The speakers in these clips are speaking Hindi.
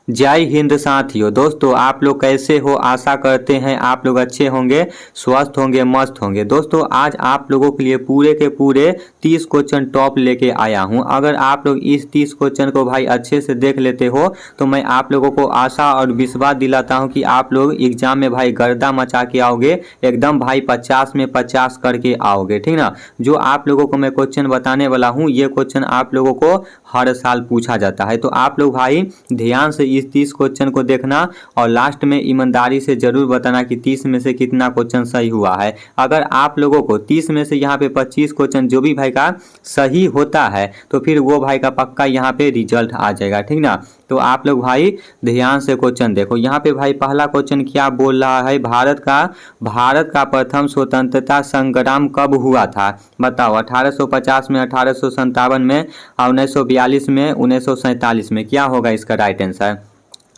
जय हिंद साथियों। दोस्तों आप लोग कैसे हो? आशा करते हैं आप लोग अच्छे होंगे, स्वस्थ होंगे, मस्त होंगे। दोस्तों आज आप लोगों के लिए पूरे के पूरे 30 क्वेश्चन टॉप लेके आया हूं। अगर आप लोग इस 30 क्वेश्चन को भाई अच्छे से देख लेते हो तो मैं आप लोगों को आशा और विश्वास दिलाता हूं कि आप लोग एग्जाम में भाई गर्दा मचा के आओगे, एकदम भाई 50 में 50 करके आओगे, ठीक ना। जो आप लोगों को मैं क्वेश्चन बताने वाला हूँ, ये क्वेश्चन आप लोगों को हर साल पूछा जाता है। तो आप लोग भाई ध्यान से इस 30 क्वेश्चन को देखना और लास्ट में ईमानदारी से जरूर बताना कि 30 में से कितना क्वेश्चन सही हुआ है। अगर आप लोगों को 30 में से यहाँ पे 25 क्वेश्चन जो भी भाई का सही होता है तो फिर वो भाई का पक्का यहाँ पे रिजल्ट आ जाएगा, ठीक ना। तो आप लोग भाई ध्यान से क्वेश्चन देखो। यहाँ पे भाई पहला क्वेश्चन क्या बोल रहा है, भारत का प्रथम स्वतंत्रता संग्राम कब हुआ था? बताओ। 1850 में, 1857 में, 1942 में, 1947 में। क्या होगा इसका राइट आंसर?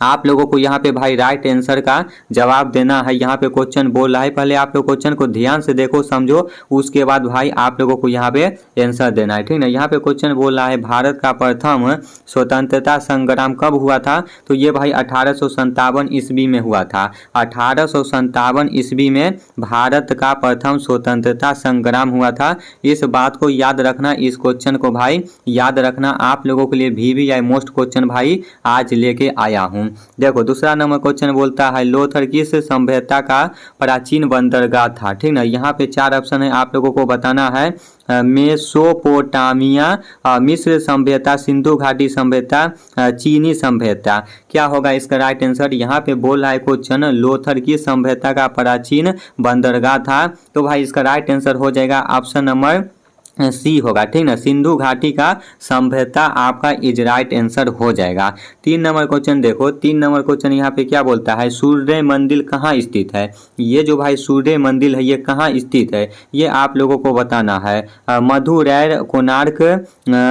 आप लोगों को यहाँ पे भाई राइट आंसर का जवाब देना है। यहाँ पे क्वेश्चन बोल रहा है, पहले आप लोग क्वेश्चन को ध्यान से देखो, समझो, उसके बाद भाई आप लोगों को यहाँ पे आंसर देना है, ठीक ना। यहाँ पे क्वेश्चन बोल रहा है भारत का प्रथम स्वतंत्रता संग्राम कब हुआ था? तो ये भाई 1857 ईस्वी में हुआ था। 1857 ईस्वी में भारत का प्रथम स्वतंत्रता संग्राम हुआ था। इस बात को याद रखना, इस क्वेश्चन को भाई याद रखना। आप लोगों के लिए VVI मोस्ट क्वेश्चन भाई आज लेके आया हूँ। देखो दूसरा नंबर क्वेश्चन बोलता है लोथर किस सभ्यता का प्राचीन बंदरगाह था? ठीक ना। यहाँ पे 4 ऑप्शन है, आप लोगों को बताना है। मेसोपोटामिया, मिस्र सभ्यता, सिंधु घाटी सभ्यता, चीनी सभ्यता। क्या होगा इसका राइट आंसर? यहाँ पे बोल रहा है क्वेश्चन लोथर की सभ्यता का प्राचीन बंदरगाह था, तो भाई इसका राइट आंसर हो जाएगा ऑप्शन नंबर सी होगा, ठीक ना। सिंधु घाटी का सभ्यता आपका इज राइट आंसर हो जाएगा। 3 नंबर क्वेश्चन देखो। 3 नंबर क्वेश्चन यहाँ पे क्या बोलता है, सूर्य मंदिर कहाँ स्थित है? ये जो भाई सूर्य मंदिर है ये कहाँ स्थित है, ये आप लोगों को बताना है। मदुरै, कोणार्क,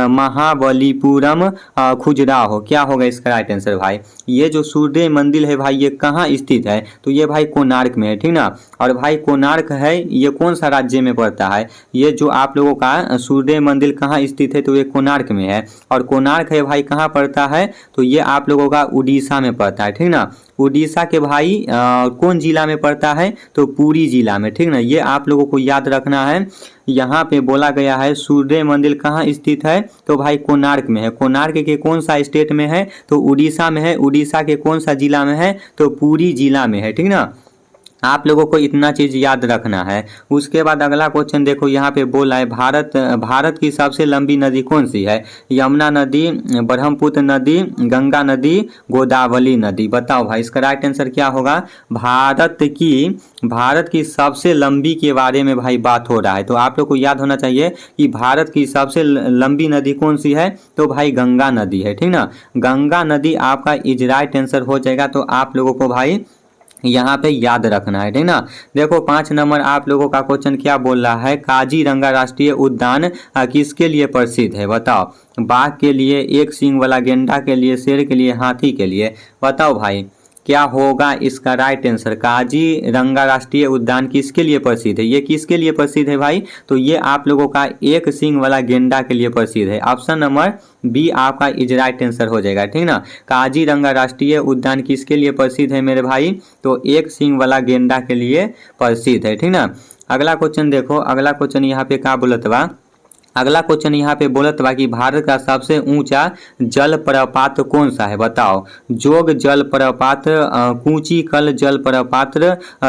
महाबलीपुरम, खजुराहो। क्या होगा इसका राइट आंसर भाई? ये जो सूर्य मंदिर है भाई ये कहाँ स्थित है? तो ये भाई कोणार्क में है, ठीक ना। और भाई कोणार्क है ये कौन सा राज्य में पड़ता है? ये जो आप लोगों का सूर्य मंदिर कहाँ स्थित है तो ये कोणार्क में है। और कोणार्क है भाई कहाँ पड़ता है? तो ये आप लोगों का उड़ीसा में पड़ता है, ठीक ना। उड़ीसा के भाई कौन जिला में पड़ता है? तो पुरी जिला में, ठीक ना। ये आप लोगों को याद रखना है। यहाँ पे बोला गया है सूर्य मंदिर कहाँ स्थित है, तो भाई कोणार्क में है। कोणार्क के कौन सा स्टेट में है? तो उड़ीसा में है। उड़ीसा के कौन सा जिला में है? तो पुरी जिला में है, ठीक ना। आप लोगों को इतना चीज याद रखना है। उसके बाद अगला क्वेश्चन देखो, यहाँ पे बोला है भारत की सबसे लंबी नदी कौन सी है? यमुना नदी, ब्रह्मपुत्र नदी, गंगा नदी, गोदावरी नदी। बताओ भाई इसका राइट आंसर क्या होगा? भारत की सबसे लंबी के बारे में भाई बात हो रहा है, तो आप लोग को याद होना चाहिए कि भारत की सबसे लंबी नदी कौन सी है? तो भाई गंगा नदी है, ठीक ना। गंगा नदी आपका इज राइट आंसर हो जाएगा। तो आप लोगों को भाई यहाँ पे याद रखना है, ठीक ना। देखो 5 नंबर आप लोगों का क्वेश्चन क्या बोल रहा है, काजीरंगा राष्ट्रीय उद्यान किसके लिए प्रसिद्ध है? बताओ। बाघ के लिए, एक सींग वाला गेंडा के लिए, शेर के लिए, हाथी के लिए। बताओ भाई क्या होगा इसका राइट आंसर? काजीरंगा राष्ट्रीय उद्यान किसके लिए प्रसिद्ध है? ये किसके लिए प्रसिद्ध है भाई? तो ये आप लोगों का एक सींग वाला गेंडा के लिए प्रसिद्ध है। ऑप्शन नंबर बी आपका इज राइट आंसर हो जाएगा, ठीक ना। काजीरंगा राष्ट्रीय उद्यान किसके लिए प्रसिद्ध है मेरे भाई? तो एक सींग वाला गेंडा के लिए प्रसिद्ध है, ठीक ना। अगला क्वेश्चन देखो। अगला क्वेश्चन यहाँ पे क्या बोलत बा? अगला क्वेश्चन यहाँ पे बोलत बा कि भारत का सबसे ऊंचा जल प्रपात कौन सा है? बताओ। जोग जल प्रपात, कूचिकल जल प्रपात,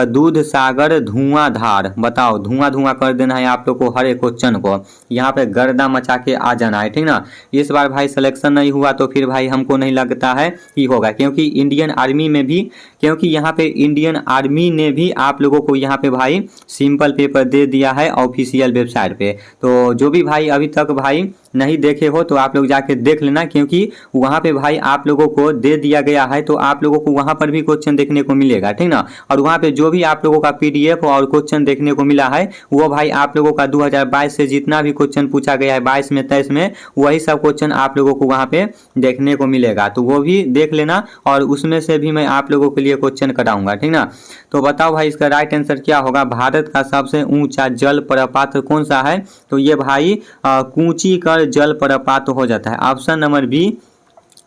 दूध सागर, धुआंधार। बताओ। धुआं कर देना है आप लोग को हर एक क्वेश्चन को, यहाँ पे गर्दा मचा के आ जाना है, ठीक ना। इस बार भाई सिलेक्शन नहीं हुआ तो फिर भाई हमको नहीं लगता है कि होगा, क्योंकि इंडियन आर्मी में भी, क्योंकि यहाँ पे इंडियन आर्मी ने भी आप लोगों को यहाँ पे भाई सिंपल पेपर दे दिया है ऑफिशियल वेबसाइट पे। तो जो भी भाई अभी तक भाई नहीं देखे हो तो आप लोग जाके देख लेना, क्योंकि वहाँ पे भाई आप लोगों को दे दिया गया है, तो आप लोगों को वहाँ पर भी क्वेश्चन देखने को मिलेगा, ठीक ना। और वहाँ पे जो भी आप लोगों का PDF और क्वेश्चन देखने को मिला है वो भाई आप लोगों का 2022 से जितना भी क्वेश्चन पूछा गया है 22 में, 23 में, वही सब क्वेश्चन आप लोगों को वहाँ पे देखने को मिलेगा। तो वो भी देख लेना और उसमें से भी मैं आप लोगों के लिए क्वेश्चन कराऊंगा, ठीक ना। तो बताओ भाई इसका राइट आंसर क्या होगा? भारत का सबसे ऊंचा जल प्रपात कौन सा है? तो ये भाई कूचिकल जल प्रपात हो जाता है। ऑप्शन नंबर बी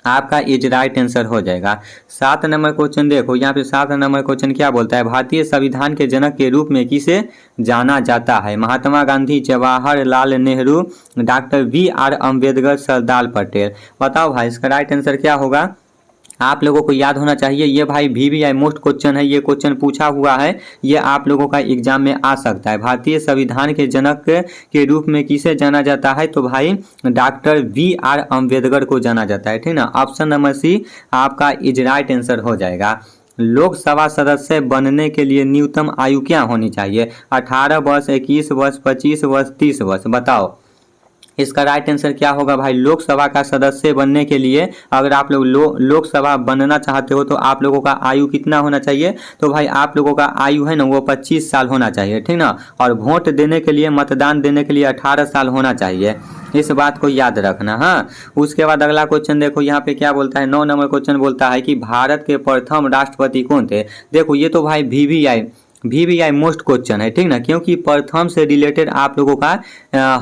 आपका इज राइट आंसर हो जाएगा। 7 नंबर क्वेश्चन देखो, यहाँ पे 7 नंबर क्वेश्चन क्या बोलता है, भारतीय संविधान के जनक के रूप में किसे जाना जाता है? Mahatma Gandhi, Jawaharlal Nehru, doctor BR Ambedkar, Sardar Patel. बताओ भाई इसका राइट आंसर क्या होगा? आप लोगों को याद होना चाहिए, ये भाई VVI मोस्ट क्वेश्चन है, ये क्वेश्चन पूछा हुआ है, ये आप लोगों का एग्जाम में आ सकता है। भारतीय संविधान के जनक के रूप में किसे जाना जाता है? तो भाई डॉक्टर BR अम्बेडकर को जाना जाता है, ठीक ना। ऑप्शन नंबर सी आपका इज राइट आंसर हो जाएगा। लोकसभा सदस्य बनने के लिए न्यूनतम आयु क्या होनी चाहिए? 18 वर्ष, 21 वर्ष, 25 वर्ष, 30 वर्ष। बताओ इसका राइट आंसर क्या होगा भाई? लोकसभा का सदस्य बनने के लिए अगर आप लोग लोकसभा बनना चाहते हो तो आप लोगों का आयु कितना होना चाहिए? तो भाई आप लोगों का आयु है ना वो 25 साल होना चाहिए, ठीक ना। और वोट देने के लिए, मतदान देने के लिए 18 साल होना चाहिए, इस बात को याद रखना। हाँ, उसके बाद अगला क्वेश्चन देखो, यहाँ पे क्या बोलता है, 9 नंबर क्वेश्चन बोलता है कि भारत के प्रथम राष्ट्रपति कौन थे? देखो ये तो भाई VVI मोस्ट क्वेश्चन है, ठीक ना, क्योंकि प्रथम से रिलेटेड आप लोगों का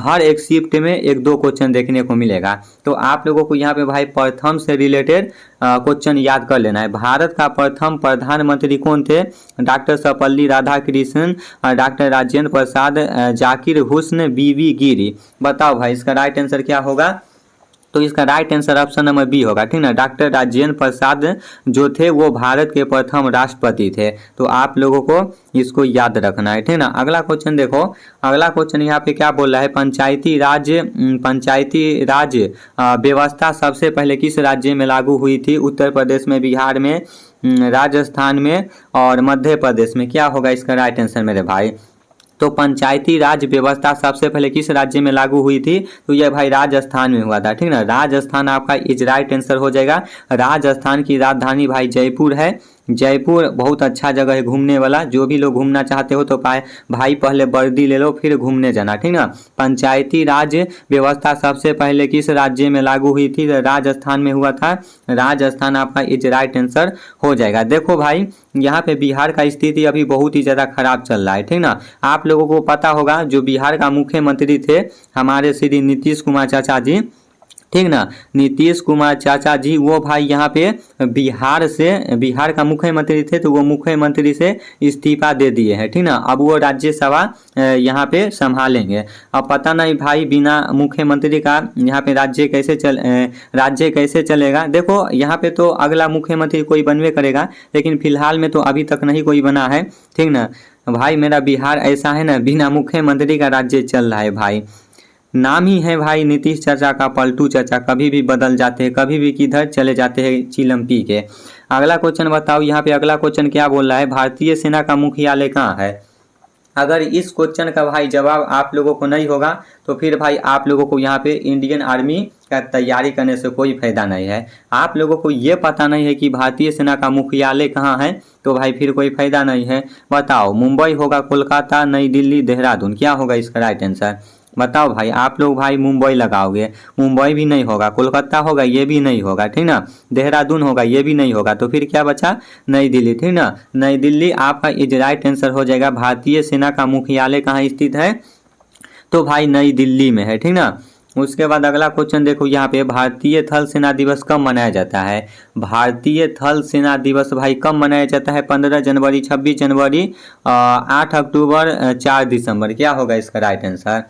हर एक शिफ्ट में 1-2 क्वेश्चन देखने को मिलेगा। तो आप लोगों को यहाँ पे भाई प्रथम से रिलेटेड क्वेश्चन याद कर लेना है। भारत का प्रथम प्रधानमंत्री कौन थे? डॉक्टर सर्वपल्ली राधाकृष्णन, डॉक्टर राजेंद्र प्रसाद, जाकिर हुस्न, BV गिरी। बताओ भाई इसका राइट आंसर क्या होगा? तो इसका right answer option number B होगा, ठीक ना। डॉक्टर राजेंद्र प्रसाद जो थे वो भारत के प्रथम राष्ट्रपति थे। तो आप लोगों को इसको याद रखना है, ठीक ना। अगला क्वेश्चन देखो, अगला क्वेश्चन यहाँ पे क्या बोल रहा है, पंचायती राज व्यवस्था सबसे पहले किस राज्य में लागू हुई थी? उत्तर प्रदेश में, बिहार में, राजस्थान में और मध्य प्रदेश में। क्या होगा इसका राइट आंसर मेरे भाई? तो पंचायती राज व्यवस्था सबसे पहले किस राज्य में लागू हुई थी? तो यह भाई राजस्थान में हुआ था, ठीक ना। राजस्थान आपका इज राइट आंसर हो जाएगा। राजस्थान की राजधानी भाई जयपुर है। जयपुर बहुत अच्छा जगह है घूमने वाला, जो भी लोग घूमना चाहते हो तो भाई पहले वर्दी ले लो फिर घूमने जाना, ठीक ना। पंचायती राज व्यवस्था सबसे पहले किस राज्य में लागू हुई थी? राजस्थान में हुआ था। राजस्थान आपका इज राइट आंसर हो जाएगा। देखो भाई यहाँ पे बिहार का स्थिति अभी बहुत ही ज़्यादा खराब चल रहा है, ठीक ना। आप लोगों को पता होगा जो बिहार का मुख्यमंत्री थे हमारे श्री नीतीश कुमार चाचा जी, ठीक ना। नीतीश कुमार चाचा जी वो भाई यहाँ पे बिहार का मुख्यमंत्री थे, तो वो मुख्यमंत्री से इस्तीफा दे दिए हैं, ठीक ना। अब वो राज्यसभा यहाँ पे संभालेंगे। अब पता नहीं भाई बिना मुख्यमंत्री का यहाँ पे राज्य कैसे चलेगा। देखो यहाँ पे तो अगला मुख्यमंत्री कोई बनवे करेगा, लेकिन फिलहाल में तो अभी तक नहीं कोई बना है, ठीक ना। भाई मेरा बिहार ऐसा है ना, बिना मुख्यमंत्री का राज्य चल रहा है भाई। नाम ही है भाई नीतीश चाचा का पलटू चाचा, कभी भी बदल जाते हैं, कभी भी किधर चले जाते हैं चिलम पी के। अगला क्वेश्चन बताओ, यहाँ पे अगला क्वेश्चन क्या बोल रहा है, भारतीय सेना का मुख्यालय कहाँ है? अगर इस क्वेश्चन का भाई जवाब आप लोगों को नहीं होगा तो फिर भाई आप लोगों को यहाँ पे इंडियन आर्मी का तैयारी करने से कोई फायदा नहीं है। आप लोगों को ये पता नहीं है कि भारतीय सेना का मुख्यालय कहाँ है, तो भाई फिर कोई फायदा नहीं है। बताओ मुंबई होगा, कोलकाता, नई दिल्ली, देहरादून। क्या होगा इसका राइट आंसर? बताओ भाई आप लोग भाई मुंबई लगाओगे, मुंबई भी नहीं होगा, कोलकाता होगा ये भी नहीं होगा, ठीक ना। देहरादून होगा ये भी नहीं होगा, तो फिर क्या बचा? नई दिल्ली, ठीक ना। नई दिल्ली आपका इज राइट आंसर हो जाएगा। भारतीय सेना का मुख्यालय कहाँ स्थित है? तो भाई नई दिल्ली में है, ठीक ना। उसके बाद अगला क्वेश्चन देखो, यहाँ पे भारतीय थल सेना दिवस कब मनाया जाता है? भारतीय थल सेना दिवस भाई कब मनाया जाता है? 15 जनवरी, 26 जनवरी, 8 अक्टूबर, 4 दिसंबर। क्या होगा इसका राइट आंसर?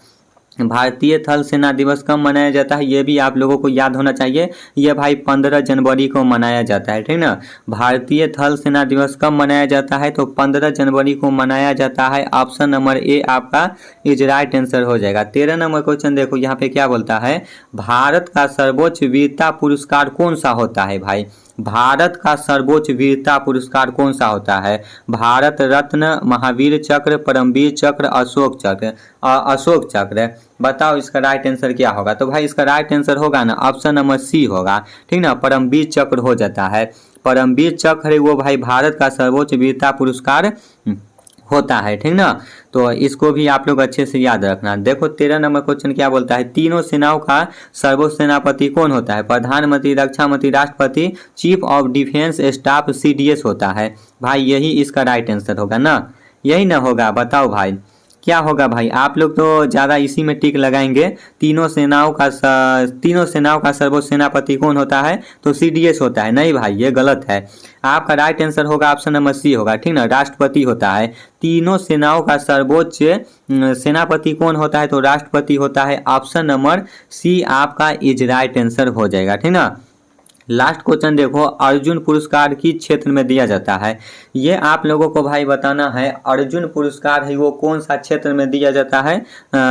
भारतीय थल सेना दिवस कब मनाया जाता है ये भी आप लोगों को याद होना चाहिए। ये भाई 15 जनवरी को मनाया जाता है, ठीक ना। भारतीय थल सेना दिवस कब मनाया जाता है? तो 15 जनवरी को मनाया जाता है। ऑप्शन नंबर ए आपका इज राइट आंसर हो जाएगा। 13 नंबर क्वेश्चन देखो, यहाँ पे क्या बोलता है, भारत का सर्वोच्च वीरता पुरस्कार कौन सा होता है? भाई भारत का सर्वोच्च वीरता पुरस्कार कौन सा होता है? भारत रत्न, महावीर चक्र, परमवीर चक्र, अशोक चक्र। अशोक चक्र। बताओ इसका राइट आंसर क्या होगा? तो भाई इसका राइट आंसर होगा ना ऑप्शन नंबर सी होगा, ठीक ना। परमवीर चक्र हो जाता है। परमवीर चक्र है वो भाई भारत का सर्वोच्च वीरता पुरस्कार होता है, ठीक ना। तो इसको भी आप लोग अच्छे से याद रखना। देखो 13 नंबर क्वेश्चन क्या बोलता है, तीनों सेनाओं का सर्वोच्च सेनापति कौन होता है? प्रधानमंत्री, रक्षा मंत्री, राष्ट्रपति, chief of defence staff, CDS होता है। भाई यही इसका राइट आंसर होगा ना, यही ना होगा? बताओ भाई क्या होगा भाई, आप लोग तो ज़्यादा इसी में टिक लगाएंगे। तीनों सेनाओं का सर्वोच्च सेनापति कौन होता है, तो CDS होता है। नहीं भाई, ये गलत है। आपका राइट आंसर होगा ऑप्शन नंबर सी होगा, ठीक ना, राष्ट्रपति होता है। तीनों सेनाओं का सर्वोच्च सेनापति कौन होता है, तो राष्ट्रपति होता है। ऑप्शन नंबर सी आपका इज राइट आंसर हो जाएगा, ठीक ना। लास्ट क्वेश्चन देखो, अर्जुन पुरस्कार किस क्षेत्र में दिया जाता है। ये आप लोगों को भाई बताना है, अर्जुन पुरस्कार है वो कौन सा क्षेत्र में दिया जाता है,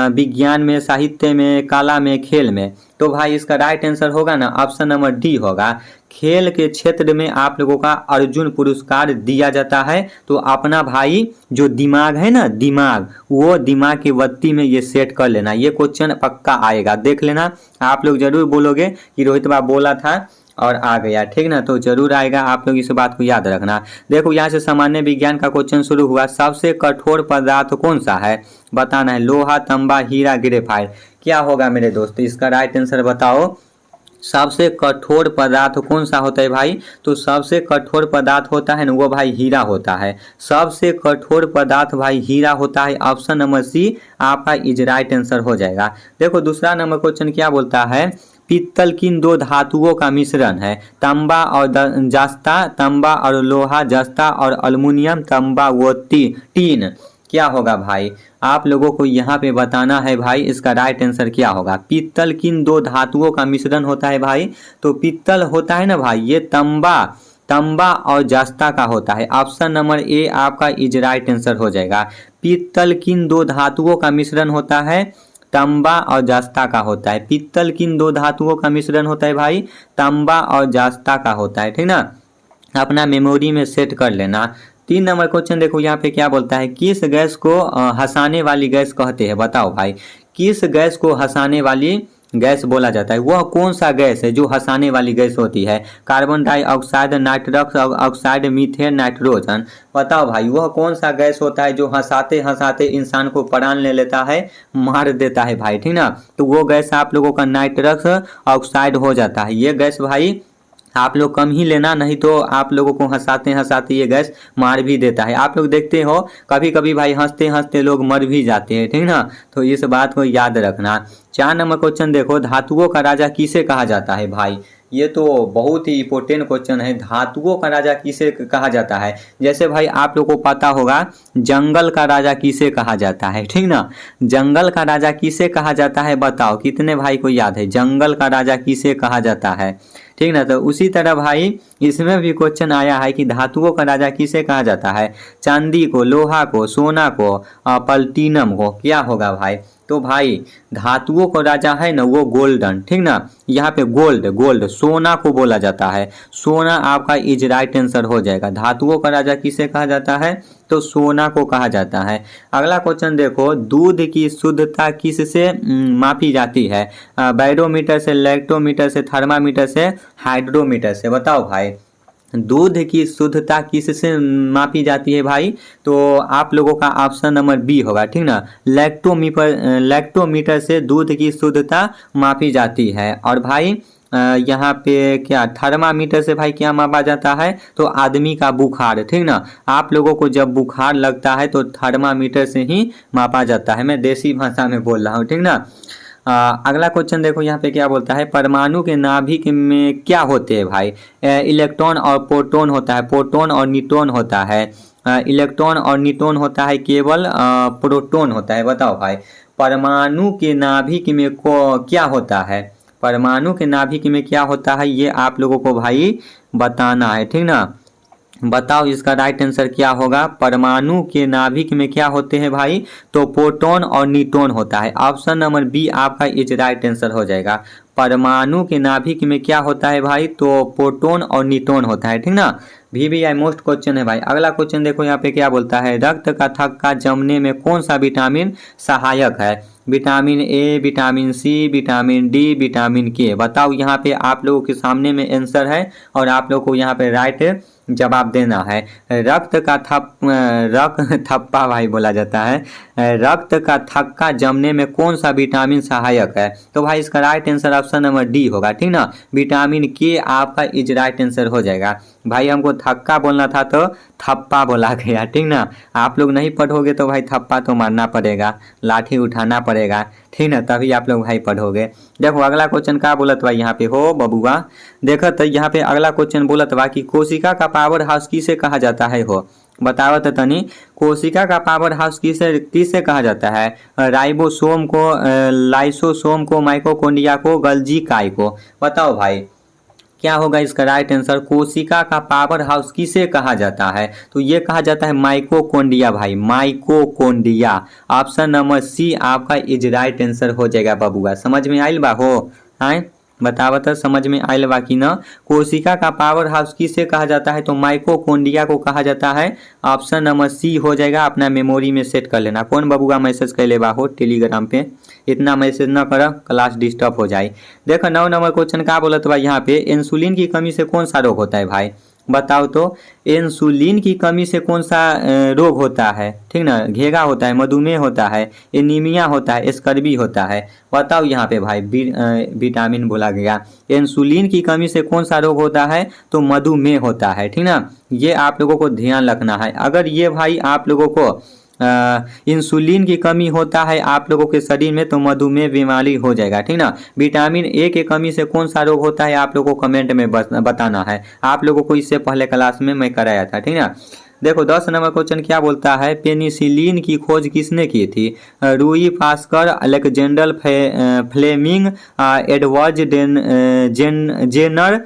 विज्ञान में, साहित्य में, कला में, खेल में। तो भाई इसका राइट आंसर होगा ना ऑप्शन नंबर डी होगा। खेल के क्षेत्र में आप लोगों का अर्जुन पुरस्कार दिया जाता है। तो अपना भाई जो दिमाग है ना, दिमाग, वो दिमाग की बत्ती में ये सेट कर लेना, ये क्वेश्चन पक्का आएगा, देख लेना। आप लोग जरूर बोलोगे कि रोहित बाबू बोला था और आ गया, ठीक ना, तो जरूर आएगा। आप लोग इस बात को याद रखना। देखो यहाँ से सामान्य विज्ञान का क्वेश्चन शुरू हुआ। सबसे कठोर पदार्थ कौन सा है, बताना है। लोहा, तांबा, हीरा, ग्रेफाइट। क्या होगा मेरे दोस्त, इसका राइट आंसर बताओ। सबसे कठोर पदार्थ कौन सा होता है भाई, तो सबसे कठोर पदार्थ होता है ना वो भाई हीरा होता है। सबसे कठोर पदार्थ भाई हीरा होता है। ऑप्शन नंबर सी आपका इज राइट आंसर हो जाएगा। देखो दूसरा नंबर क्वेश्चन क्या बोलता है, पित्तल किन दो धातुओं का मिश्रण है। तांबा और जस्ता, तांबा और लोहा, जस्ता और अल्युमिनियम, तांबा व टीन। क्या होगा भाई, आप लोगों को यहाँ पे बताना है भाई, इसका राइट आंसर क्या होगा। पित्तल किन दो धातुओं का मिश्रण होता है भाई, तो पित्तल होता है ना भाई, ये तांबा और जस्ता का होता है। ऑप्शन नंबर ए आपका इज राइट आंसर हो जाएगा। पित्तल किन दो धातुओं का मिश्रण होता है, तांबा और जस्ता का होता है। पित्तल किन दो धातुओं का मिश्रण होता है भाई, तांबा और जस्ता का होता है, ठीक ना। अपना मेमोरी में सेट कर लेना। 3 नंबर क्वेश्चन देखो यहाँ पे क्या बोलता है, किस गैस को हंसाने वाली गैस कहते हैं, बताओ भाई। किस गैस को हंसाने वाली गैस बोला जाता है, वह कौन सा गैस है जो हंसाने वाली गैस होती है। Carbon dioxide, nitrous oxide, methane, nitrogen. बताओ भाई वह कौन सा गैस होता है जो हंसाते हंसाते इंसान को प्राण ले लेता है, मार देता है भाई, ठीक ना। तो वो गैस आप लोगों का नाइट्रस ऑक्साइड हो जाता है। ये गैस भाई आप लोग कम ही लेना, नहीं तो आप लोगों को हंसाते हंसाते ये गैस मार भी देता है। आप लोग देखते हो कभी कभी भाई हंसते हंसते लोग मर भी जाते हैं, ठीक ना, तो इस बात को याद रखना। 4 नंबर क्वेश्चन देखो, धातुओं का राजा किसे कहा जाता है भाई। ये तो बहुत ही इंपॉर्टेंट क्वेश्चन है, धातुओं का राजा किसे कहा जाता है। जैसे भाई आप लोग को पता होगा जंगल का राजा किसे कहा जाता है, ठीक ना। जंगल का राजा किसे कहा जाता है, बताओ कितने भाई को याद है जंगल का राजा किसे कहा जाता है, ठीक ना। तो उसी तरह भाई इसमें भी क्वेश्चन आया है कि धातुओं का राजा किसे कहा जाता है। चांदी को, लोहा को, सोना को, प्लैटिनम को। क्या होगा भाई, तो भाई धातुओं का राजा है ना वो गोल्डन, ठीक ना। यहाँ पे गोल्ड सोना को बोला जाता है। सोना आपका इज राइट आंसर हो जाएगा। धातुओं का राजा किसे कहा जाता है, तो सोना को कहा जाता है। अगला क्वेश्चन देखो, दूध की शुद्धता किससे मापी जाती है। बैरोमीटर से, लैक्टोमीटर से, थर्मामीटर से, हाइड्रोमीटर से। बताओ भाई दूध की शुद्धता किससे मापी जाती है भाई, तो आप लोगों का ऑप्शन नंबर बी होगा, ठीक ना। लैक्टोमीटर से दूध की शुद्धता मापी जाती है। और भाई यहाँ पे क्या थर्मामीटर से भाई क्या मापा जाता है, तो आदमी का बुखार, ठीक ना। आप लोगों को जब बुखार लगता है तो थर्मामीटर से ही मापा जाता है। मैं देसी भाषा में बोल रहा हूँ, ठीक ना। अगला क्वेश्चन देखो यहाँ पे क्या बोलता है, परमाणु के नाभिक में क्या होते हैं भाई। इलेक्ट्रॉन और प्रोटॉन होता है, प्रोटॉन और न्यूट्रॉन होता है। इलेक्ट्रॉन और न्यूट्रॉन होता है, केवल प्रोटॉन होता है। बताओ भाई परमाणु के नाभिक में क्या होता है, परमाणु के नाभिक में क्या होता है, ये आप लोगों को भाई बताना है, ठीक ना। बताओ इसका राइट आंसर क्या होगा। परमाणु के नाभिक में क्या होते हैं भाई, तो प्रोटॉन और न्यूट्रॉन होता है। ऑप्शन नंबर बी आपका इज राइट आंसर हो जाएगा। परमाणु के नाभिक में क्या होता है भाई, तो प्रोटॉन और न्यूट्रॉन होता है, ठीक ना। VVI मोस्ट क्वेश्चन है भाई। अगला क्वेश्चन देखो यहाँ पे क्या बोलता है, रक्त का थक्का जमने में कौन सा विटामिन सहायक है। Vitamin A, vitamin C, vitamin D, vitamin K. बताओ यहाँ पे आप लोगों के सामने में आंसर है और आप लोगों को यहाँ पे राइट जवाब देना है। रक्त थप्पा भाई बोला जाता है। रक्त का थक्का जमने में कौन सा विटामिन सहायक है, तो भाई इसका right answer option number D होगा, ठीक ना। विटामिन के आपका इज राइट आंसर हो जाएगा। भाई हमको थक्का बोलना था तो थप्पा बोला गया, ठीक ना। आप लोग नहीं पढ़ोगे तो भाई थप्पा तो मारना पड़ेगा, लाठी उठाना पड़ेगा, ठीक ना, तभी आप लोग भाई पढ़ोगे। देखो अगला क्वेश्चन का बोलत बा यहाँ पे हो बबुआ, देखो तो यहाँ पे अगला क्वेश्चन बोलत बा कि कोशिका का पावर हाउस किसे कहा जाता है हो, बताओ तो तनी। कोशिका का पावर हाउस किसे किसे कहा जाता है, राइबोसोम को, लाइसोसोम को, माइटोकॉन्ड्रिया को, गोल्गी काय को, बताओ भाई क्या होगा इसका राइट आंसर। कोशिका का पावर हाउस किसे कहा जाता है, तो ये कहा जाता है माइटोकॉन्ड्रिया भाई, माइटोकॉन्ड्रिया। ऑप्शन नंबर सी आपका इज राइट आंसर हो जाएगा बबुआ। समझ में आइल बा हो, आए बताओ तो समझ में आइल बा कि ना। कोशिका का पावर हाउस किसे कहा जाता है, तो माइटोकॉन्ड्रिया को कहा जाता है। ऑप्शन नंबर सी हो जाएगा, अपना मेमोरी में सेट कर लेना। कौन बबुआ मैसेज कर ले बा हो टेलीग्राम पे, इतना मैसेज न कर क्लास डिस्टर्ब हो जाए। देखो 9 नंबर क्वेश्चन का बोलत बा यहाँ पे, इंसुलिन की कमी से कौन सा रोग होता है भाई, बताओ तो। इंसुलिन की कमी से कौन सा रोग होता है, ठीक ना, घेगा होता है, मधुमेह होता है, एनीमिया होता है, स्कर्वी होता है, बताओ यहाँ पे भाई। विटामिन बोला गया। इंसुलिन की कमी से कौन सा रोग होता है, तो मधुमेह होता है, ठीक ना। ये आप लोगों को ध्यान रखना है। अगर ये भाई आप लोगों को इंसुलिन की कमी होता है आप लोगों के शरीर में, तो मधुमेह बीमारी हो जाएगा, ठीक ना। विटामिन ए की कमी से कौन सा रोग होता है आप लोगों को कमेंट में बताना है। आप लोगों को इससे पहले क्लास में मैं कराया था, ठीक ना। देखो 10 नंबर क्वेश्चन क्या बोलता है, पेनिसिलिन की खोज किसने की थी, Louis Pasteur, Alexander Fleming, Edward Jenner,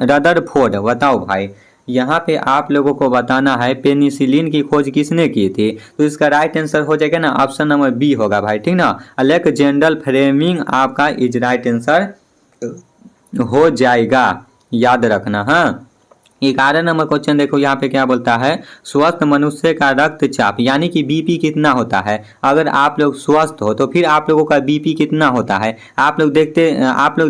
Rutherford, बताओ भाई। यहाँ पे आप लोगों को बताना है पेनिसिलिन की खोज किसने की थी, तो इसका राइट आंसर हो जाएगा ना, ऑप्शन नंबर बी होगा भाई, ठीक ना। अलेक्जेंडर फ्लेमिंग आपका इज राइट आंसर हो जाएगा, याद रखना। हाँ 11 नंबर क्वेश्चन देखो यहाँ पे क्या बोलता है, स्वस्थ मनुष्य का रक्तचाप यानी कि बीपी कितना होता है। अगर आप लोग स्वस्थ हो तो फिर आप लोगों का बीपी कितना होता है। आप लोग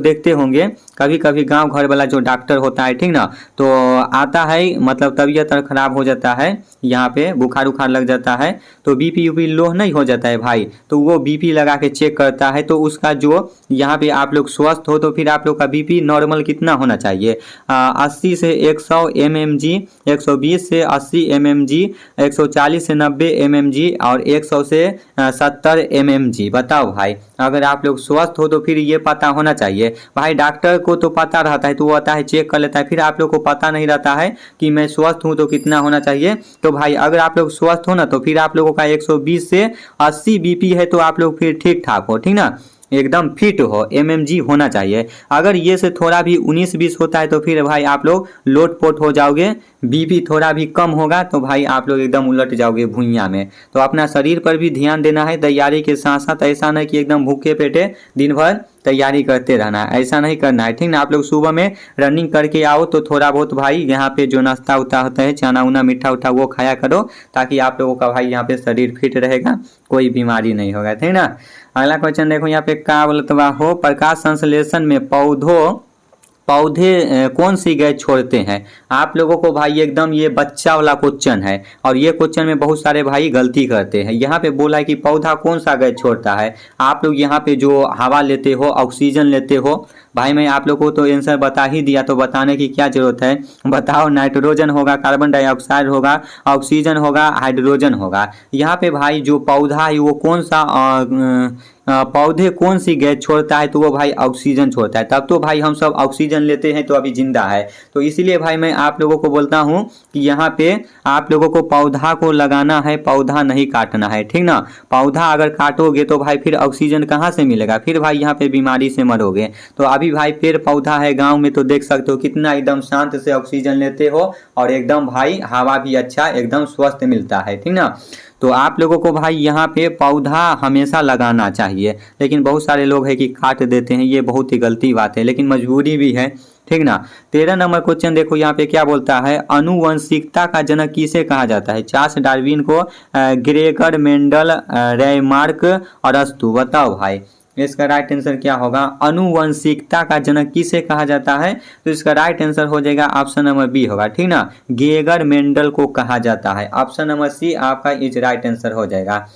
देखते होंगे कभी कभी गांव घर वाला जो डॉक्टर होता है, ठीक ना, तो आता है मतलब तबीयत खराब हो जाता है, यहाँ पे बुखार उखार लग जाता है, तो बीपी यूपी लो नहीं हो जाता है भाई, तो वो बीपी लगा के चेक करता है, तो उसका जो यहाँ पे आप लोग स्वस्थ हो तो फिर आप लोग का बीपी नॉर्मल कितना होना चाहिए, 80 से 100 mmg, 120 से 80 mmg, 140 से 90 mmg और 100 से 70 mmg, बताओ भाई। अगर आप लोग स्वस्थ हो तो फिर ये पता होना चाहिए भाई। डॉक्टर को तो पता रहता है तो वो आता है चेक कर लेता है, फिर आप लोग को पता नहीं रहता है कि मैं स्वस्थ हूँ तो कितना होना चाहिए। तो भाई अगर आप लोग स्वस्थ हो ना तो फिर आप लोगों का 120 से 80 बीपी है, तो आप लोग फिर ठीक ठाक हो, ठीक ना, एकदम फिट हो, mmg होना चाहिए। अगर ये से थोड़ा भी 19-20 होता है तो फिर भाई आप लोग लोटपोट हो जाओगे, बीपी थोड़ा भी कम होगा तो भाई आप लोग एकदम उलट जाओगे भुइयां में। तो अपना शरीर पर भी ध्यान देना है तैयारी के साथ साथ, ऐसा नहीं कि एकदम भूखे पेटे दिन भर तैयारी करते रहना है, ऐसा नहीं करना है, ठीक ना। आप लोग सुबह में रनिंग करके आओ तो थोड़ा बहुत भाई यहाँ पे जो नाश्ता उता होता है, चना उना मीठा उठा वो खाया करो, ताकि आप लोगों का भाई यहाँ पे शरीर फिट रहेगा, कोई बीमारी नहीं होगा, ठीक ना। अगला क्वेश्चन देखो यहाँ पे क्या बोलता हो, प्रकाश संश्लेषण में पौधे कौन सी गैस छोड़ते हैं। आप लोगों को भाई एकदम ये बच्चा वाला क्वेश्चन है, और ये क्वेश्चन में बहुत सारे भाई गलती करते हैं। यहाँ पे बोला है कि पौधा कौन सा गैस छोड़ता है। आप लोग यहाँ पे जो हवा लेते हो, ऑक्सीजन लेते हो, भाई मैं आप लोगों को तो आंसर बता ही दिया, तो बताने की क्या जरूरत है। बताओ, नाइट्रोजन होगा, कार्बन डाइऑक्साइड होगा, ऑक्सीजन होगा, हाइड्रोजन होगा। यहाँ पे भाई जो पौधा है वो कौन सा पौधे कौन सी गैस छोड़ता है, तो वो भाई ऑक्सीजन छोड़ता है। तब तो भाई हम सब ऑक्सीजन लेते हैं तो अभी जिंदा है। तो इसीलिए भाई मैं आप लोगों को बोलता हूँ कि यहाँ पे आप लोगों को पौधा को लगाना है, पौधा नहीं काटना है, ठीक ना। पौधा अगर काटोगे तो भाई फिर ऑक्सीजन कहाँ से मिलेगा, फिर भाई यहाँ पे बीमारी से मरोगे। तो अभी भाई पेड़ पौधा है गाँव में तो देख सकते हो कितना एकदम शांत से ऑक्सीजन लेते हो, और एकदम भाई हवा भी अच्छा एकदम स्वस्थ मिलता है, ठीक ना। तो आप लोगों को भाई यहाँ पे पौधा हमेशा लगाना चाहिए, लेकिन बहुत सारे लोग हैं कि काट देते हैं, ये बहुत ही गलती बात है, लेकिन मजबूरी भी है, ठीक ना। 13 नंबर क्वेश्चन देखो यहाँ पे क्या बोलता है, अनुवंशिकता का जनक किसे कहा जाता है। चार्ल्स डार्विन को, ग्रेगर मेंडल, रेमार्क, अरस्तु, बताओ भाई इसका राइट आंसर क्या होगा। अनुवंशिकता का जनक किसे कहा जाता है, तो इसका राइट आंसर हो जाएगा ऑप्शन नंबर बी होगा, ठीक ना, गेगर मेंडल को कहा जाता है। ऑप्शन नंबर सी आपका इज राइट आंसर हो जाएगा।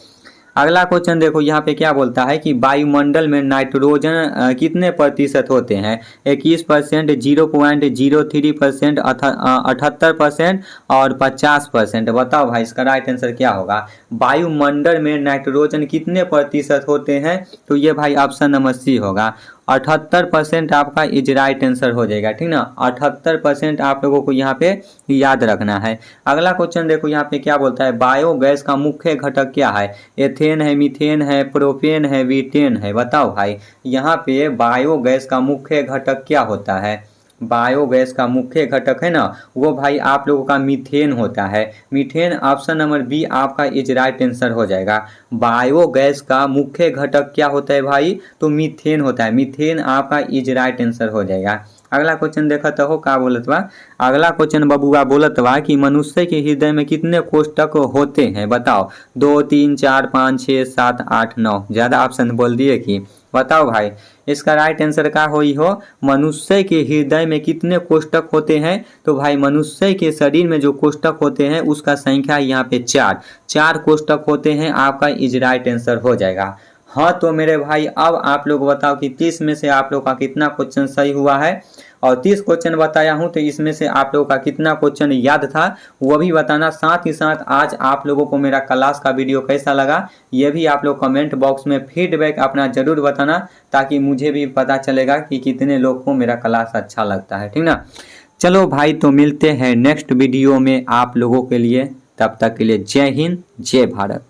अगला क्वेश्चन देखो यहाँ पे क्या बोलता है कि वायुमंडल में नाइट्रोजन कितने प्रतिशत होते हैं? 21%, 0.03%, 78% और 50%। बताओ भाई इसका राइट आंसर क्या होगा? वायुमंडल में नाइट्रोजन कितने प्रतिशत होते हैं? तो ये भाई ऑप्शन नंबर सी होगा। 78% आपका इज राइट आंसर हो जाएगा, ठीक ना। 78% आप लोगों को यहाँ पे याद रखना है। अगला क्वेश्चन देखो यहाँ पे क्या बोलता है, बायोगैस का मुख्य घटक क्या है? एथेन है, मीथेन है, प्रोपेन है, वीटेन है। बताओ भाई यहाँ पे बायोगैस का मुख्य घटक क्या होता है? बायोगैस का मुख्य घटक है ना वो भाई आप लोगों का मीथेन होता है। मीथेन ऑप्शन नंबर बी आपका इज राइट आंसर हो जाएगा। बायोगैस का मुख्य घटक क्या होता है भाई? तो मीथेन होता है। मीथेन आपका इज राइट आंसर हो जाएगा। अगला क्वेश्चन देखत हो का बोलत बा। अगला क्वेश्चन बबुआ बोलत बा कि मनुष्य के हृदय में कितने कोष्ठक होते हैं? बताओ। 2, 3, 4, 5, 6, 7, 8, 9। ज्यादा ऑप्शन बोल दिए कि बताओ भाई इसका राइट आंसर का होई हो? मनुष्य के हृदय में कितने कोष्ठक होते हैं? तो भाई मनुष्य के शरीर में जो कोष्ठक होते हैं उसका संख्या यहाँ पे 4 कोष्ठक होते हैं। आपका इज राइट आंसर हो जाएगा। हाँ तो मेरे भाई अब आप लोग बताओ कि 30 में से आप लोग का कितना क्वेश्चन सही हुआ है। और 30 क्वेश्चन बताया हूँ तो इसमें से आप लोगों का कितना क्वेश्चन याद था वो भी बताना। साथ ही साथ आज आप लोगों को मेरा क्लास का वीडियो कैसा लगा ये भी आप लोग कमेंट बॉक्स में फीडबैक अपना जरूर बताना, ताकि मुझे भी पता चलेगा कि कितने लोग को मेरा क्लास अच्छा लगता है, ठीक ना। चलो भाई तो मिलते हैं नेक्स्ट वीडियो में आप लोगों के लिए। तब तक के लिए जय हिंद, जय भारत।